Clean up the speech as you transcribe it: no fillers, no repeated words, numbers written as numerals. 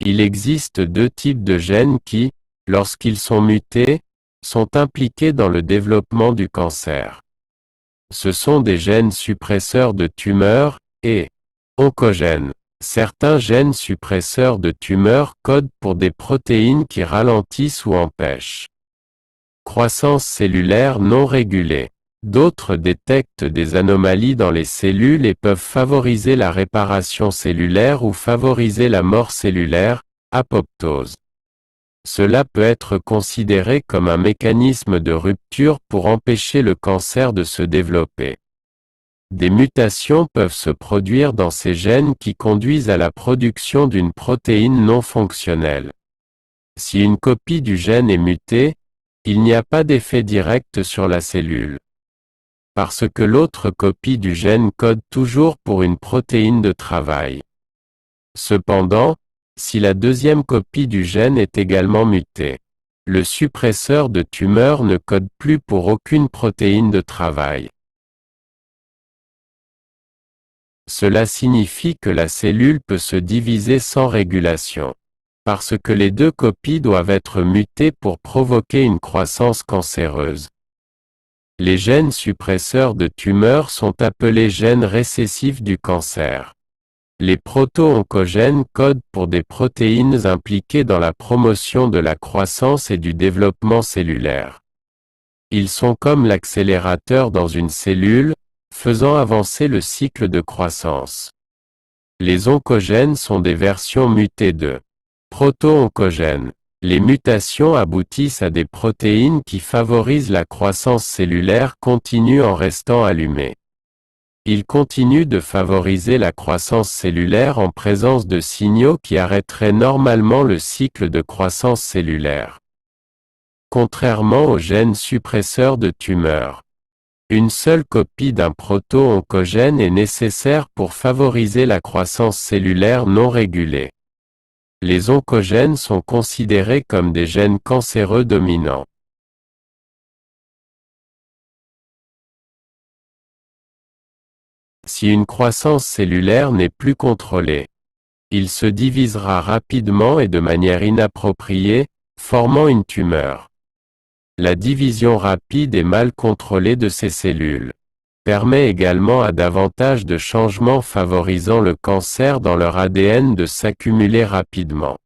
Il existe deux types de gènes qui, lorsqu'ils sont mutés, sont impliqués dans le développement du cancer. Ce sont des gènes suppresseurs de tumeurs, et oncogènes. Certains gènes suppresseurs de tumeurs codent pour des protéines qui ralentissent ou empêchent croissance cellulaire non régulée. D'autres détectent des anomalies dans les cellules et peuvent favoriser la réparation cellulaire ou favoriser la mort cellulaire, apoptose. Cela peut être considéré comme un mécanisme de rupture pour empêcher le cancer de se développer. Des mutations peuvent se produire dans ces gènes qui conduisent à la production d'une protéine non fonctionnelle. Si une copie du gène est mutée, il n'y a pas d'effet direct sur la cellule. Parce que l'autre copie du gène code toujours pour une protéine de travail. Cependant, si la deuxième copie du gène est également mutée, le suppresseur de tumeur ne code plus pour aucune protéine de travail. Cela signifie que la cellule peut se diviser sans régulation. Parce que les deux copies doivent être mutées pour provoquer une croissance cancéreuse. Les gènes suppresseurs de tumeurs sont appelés gènes récessifs du cancer. Les proto-oncogènes codent pour des protéines impliquées dans la promotion de la croissance et du développement cellulaire. Ils sont comme l'accélérateur dans une cellule, faisant avancer le cycle de croissance. Les oncogènes sont des versions mutées de proto-oncogènes. Les mutations aboutissent à des protéines qui favorisent la croissance cellulaire continue en restant allumées. Ils continuent de favoriser la croissance cellulaire en présence de signaux qui arrêteraient normalement le cycle de croissance cellulaire. Contrairement aux gènes suppresseurs de tumeurs, une seule copie d'un proto-oncogène est nécessaire pour favoriser la croissance cellulaire non régulée. Les oncogènes sont considérés comme des gènes cancéreux dominants. Si une croissance cellulaire n'est plus contrôlée, il se divisera rapidement et de manière inappropriée, formant une tumeur. La division rapide et mal contrôlée de ces cellules permet également à davantage de changements favorisant le cancer dans leur ADN de s'accumuler rapidement.